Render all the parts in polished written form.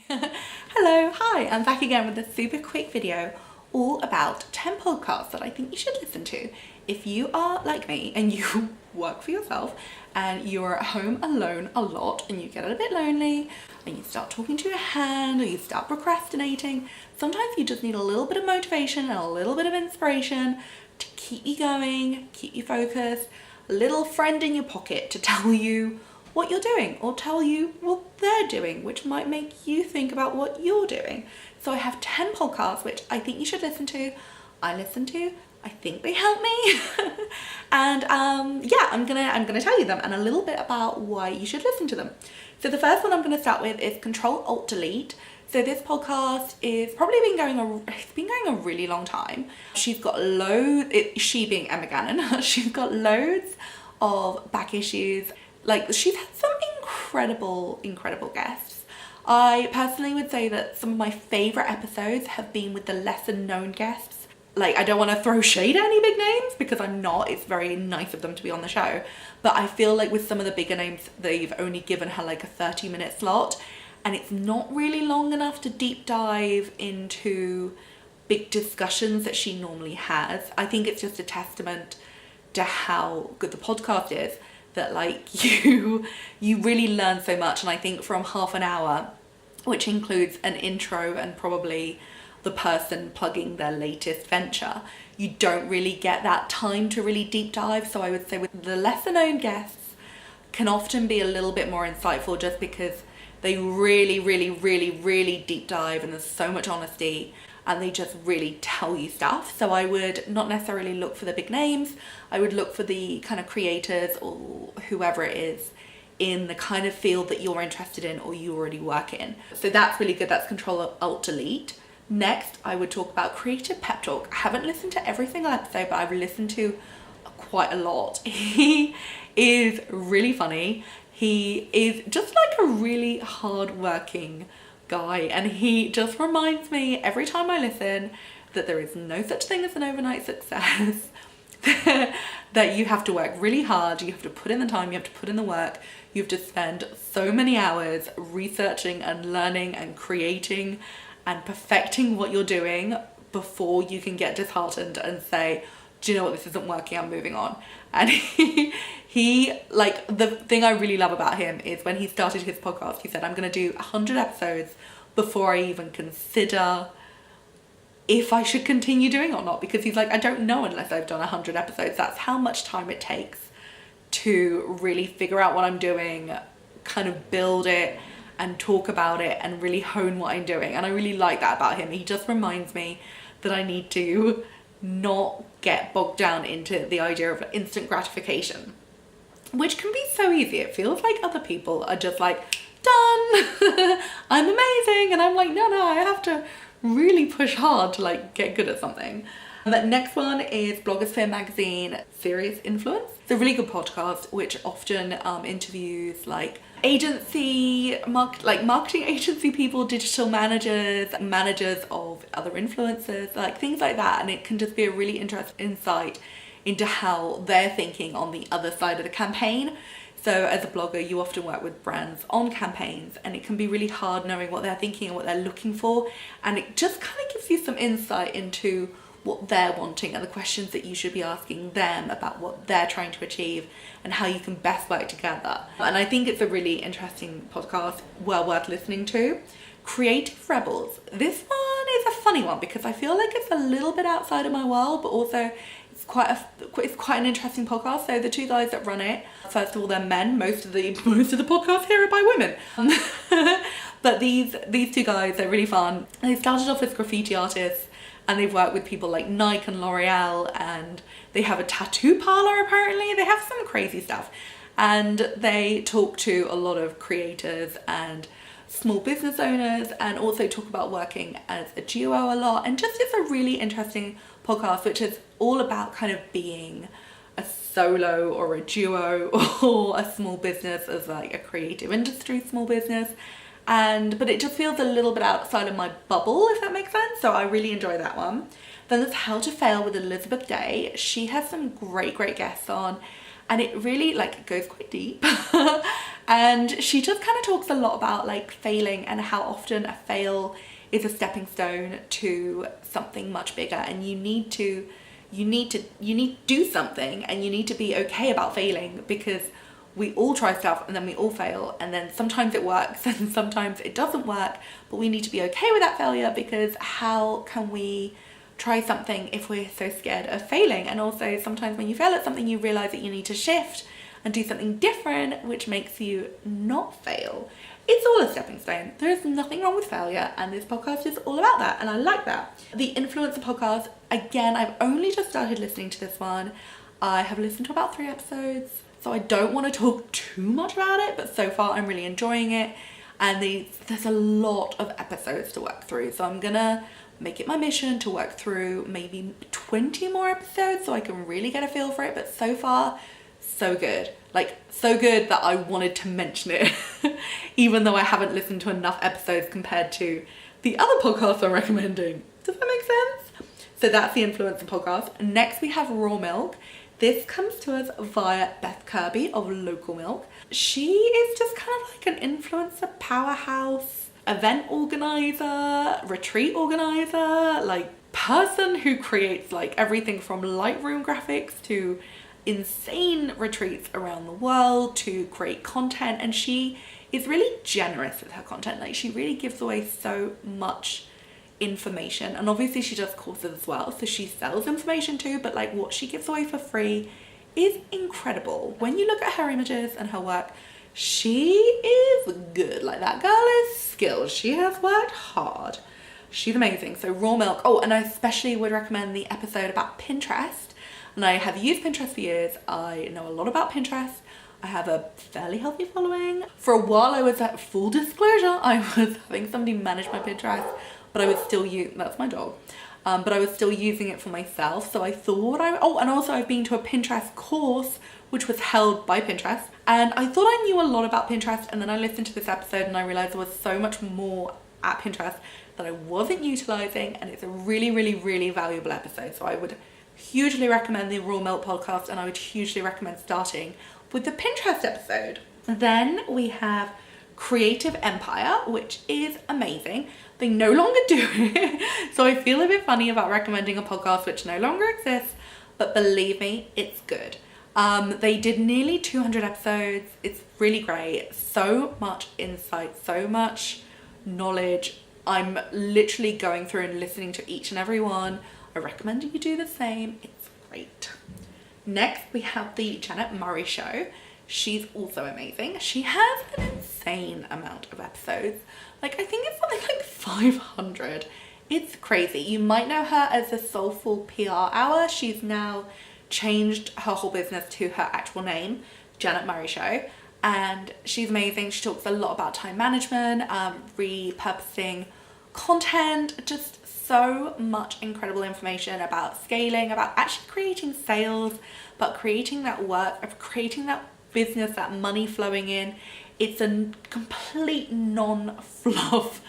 Hello, hi, I'm back again with a super quick video all about 10 podcasts that I think you should listen to if you are like me and you work for yourself and you're at home alone a lot and you get a bit lonely and you start talking to your hand or you start procrastinating. Sometimes you just need a little bit of motivation and a little bit of inspiration to keep you going, keep you focused, a little friend in your pocket to tell you what you're doing or tell you what they're doing, which might make you think about what you're doing. So I have 10 podcasts which I think you should listen to. I listen to, I think they help me. And yeah, I'm gonna tell you them and a little bit about why you should listen to them. So the first one I'm gonna start with is Control Altdelete. So this podcast is probably been going a really long time. She's got she being Emma Gannon, she's got loads of back issues. Like, she's had some incredible guests. I personally would say that some of my favorite episodes have been with the lesser known guests. Like, I don't want to throw shade at any big names because I'm not. It's very nice of them to be on the show. But I feel like with some of the bigger names, they've only given her like a 30-minute slot. And it's not really long enough to deep dive into big discussions that she normally has. I think it's just a testament to how good the podcast is, that like you really learn so much. And I think from half an hour, which includes an intro and probably the person plugging their latest venture, you don't really get that time to really deep dive. So I would say with the lesser known guests can often be a little bit more insightful just because they really deep dive and there's so much honesty and they just really tell you stuff. So I would not necessarily look for the big names. I would look for the kind of creators or whoever it is in the kind of field that you're interested in or you already work in. So that's really good. That's Control Altdelete. Next, I would talk about Creative Pep Talk. I haven't listened to every single episode, but I've listened to quite a lot. He is really funny. He is just like a really hard-working guy, and he just reminds me every time I listen that there is no such thing as an overnight success. That you have to work really hard, you have to put in the time, you have to put in the work, you have to spend so many hours researching and learning and creating and perfecting what you're doing before you can get disheartened and say, do you know what, this isn't working, I'm moving on. And he like, the thing I really love about him is when he started his podcast, he said, I'm going to do 100 episodes before I even consider if I should continue doing or not, because he's like, I don't know unless I've done 100 episodes. That's how much time it takes to really figure out what I'm doing, kind of build it and talk about it and really hone what I'm doing. And I really like that about him. He just reminds me that I need to not get bogged down into the idea of instant gratification, which can be so easy. It feels like other people are just like, done, I'm amazing. And I'm like, no, I have to really push hard to like get good at something. And that next one is Blogosphere Magazine Serious Influence. It's a really good podcast which often interviews like marketing agency people, digital managers of other influencers, like things like that. And it can just be a really interesting insight into how they're thinking on the other side of the campaign. So as a blogger, you often work with brands on campaigns and it can be really hard knowing what they're thinking and what they're looking for. And it just kind of gives you some insight into what they're wanting and the questions that you should be asking them about what they're trying to achieve and how you can best work together. And I think it's a really interesting podcast, well worth listening to. Creative Rebels. This one is a funny one because I feel like it's a little bit outside of my world, but also it's quite an interesting podcast. So the two guys that run it, first of all, they're men. Most of the podcasts here are by women. But these two guys, they're really fun. They started off as graffiti artists and they've worked with people like Nike and L'Oreal, and they have a tattoo parlor apparently. They have some crazy stuff. And they talk to a lot of creators and small business owners and also talk about working as a duo a lot. And just it's a really interesting podcast which is all about kind of being a solo or a duo or a small business as like a creative industry small business. But it just feels a little bit outside of my bubble, if that makes sense. So I really enjoy that one. Then there's How to Fail with Elizabeth Day. She has some great guests on and it really like goes quite deep And she just kind of talks a lot about like failing and how often a fail is a stepping stone to something much bigger, and you need to do something, and you need to be okay about failing, because we all try stuff and then we all fail, and then sometimes it works and sometimes it doesn't work, but we need to be okay with that failure, because how can we try something if we're so scared of failing? And also sometimes when you fail at something, you realize that you need to shift and do something different, which makes you not fail. It's all a stepping stone. There's nothing wrong with failure, and this podcast is all about that, and I like that. The Influencer podcast, again, I've only just started listening to this one. I have listened to about 3 episodes, so I don't want to talk too much about it, but so far I'm really enjoying it, and there's a lot of episodes to work through, so I'm gonna make it my mission to work through maybe 20 more episodes so I can really get a feel for it. But so far, so good. Like, so good that I wanted to mention it even though I haven't listened to enough episodes compared to the other podcasts I'm recommending. Does that make sense? So that's the Influencer podcast. Next we have Raw Milk. This comes to us via Beth Kirby of Local Milk. She is just kind of like an influencer powerhouse, event organizer, retreat organizer, like person who creates like everything from Lightroom graphics to insane retreats around the world to create content. And she is really generous with her content. Like, she really gives away so much information, and obviously she does courses as well, so she sells information too, but like what she gives away for free is incredible. When you look at her images and her work, she is good. Like, that girl is skilled. She has worked hard. She's amazing. So Raw Milk. Oh, and I especially would recommend the episode about Pinterest. And I have used Pinterest for years. I know a lot about Pinterest. I have a fairly healthy following. For a while I was, at full disclosure, I was having somebody manage my Pinterest, but I was still that's my dog. But I was still using it for myself. So I thought and also I've been to a Pinterest course, which was held by Pinterest. And I thought I knew a lot about Pinterest. And then I listened to this episode and I realized there was so much more at Pinterest that I wasn't utilizing. And it's a really, really, really valuable episode. So I would hugely recommend the Raw Milk podcast, and I would hugely recommend starting with the Pinterest episode. Then we have Creative Empire, which is amazing. They no longer do it, so I feel a bit funny about recommending a podcast which no longer exists, but believe me, it's good. They did nearly 200 episodes. It's really great. So much insight, so much knowledge. I'm literally going through and listening to each and every one. I recommend you do the same. It's great. Next, we have the Janet Murray Show. She's also amazing. She has an insane amount of episodes. Like, I think it's something like 500. It's crazy. You might know her as the Soulful PR Hour. She's now changed her whole business to her actual name, Janet Murray Show. And she's amazing. She talks a lot about time management, repurposing content, just so much incredible information about scaling, about actually creating sales, about creating that work, of creating that business, that money flowing in. It's a complete non-fluff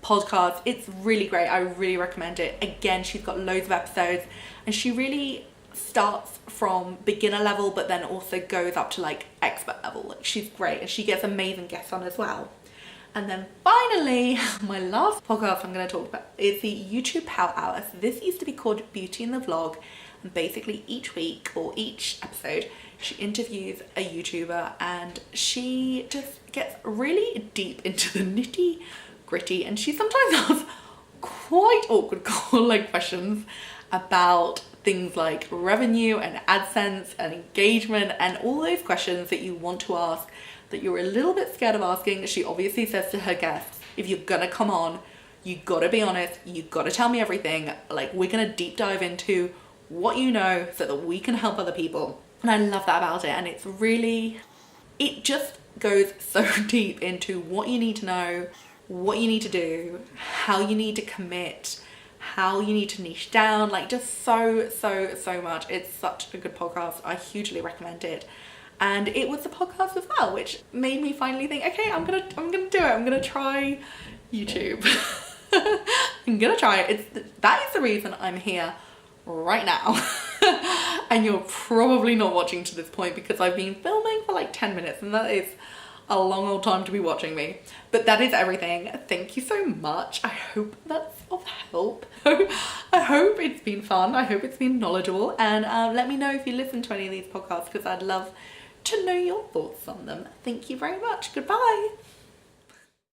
podcast. It's really great. I really recommend it. Again, she's got loads of episodes, and she really starts from beginner level but then also goes up to like expert level. Like, she's great, and she gets amazing guests on as well. And then finally, my last podcast I'm going to talk about is the YouTube Power Hour. So this used to be called Beauty in the Vlog, and basically each week or each episode she interviews a YouTuber, and she just gets really deep into the nitty gritty, and she sometimes asks quite awkward like questions about things like revenue and AdSense and engagement and all those questions that you want to ask that you're a little bit scared of asking. She obviously says to her guests, if you're gonna come on, you gotta be honest, you gotta tell me everything. Like, we're gonna deep dive into what you know so that we can help other people. And I love that about it. And it's really, it just goes so deep into what you need to know, what you need to do, how you need to commit, how you need to niche down, like just so much. It's such a good podcast. I hugely recommend it. And it was a podcast as well, which made me finally think, okay, I'm gonna do it. I'm gonna try YouTube. I'm gonna try it. That is the reason I'm here right now. And you're probably not watching to this point because I've been filming for like 10 minutes, and that is a long old time to be watching me. But that is everything. Thank you so much. I hope that's of help. I hope it's been fun. I hope it's been knowledgeable. And let me know if you listen to any of these podcasts, because I'd love to know your thoughts on them. Thank you very much. Goodbye.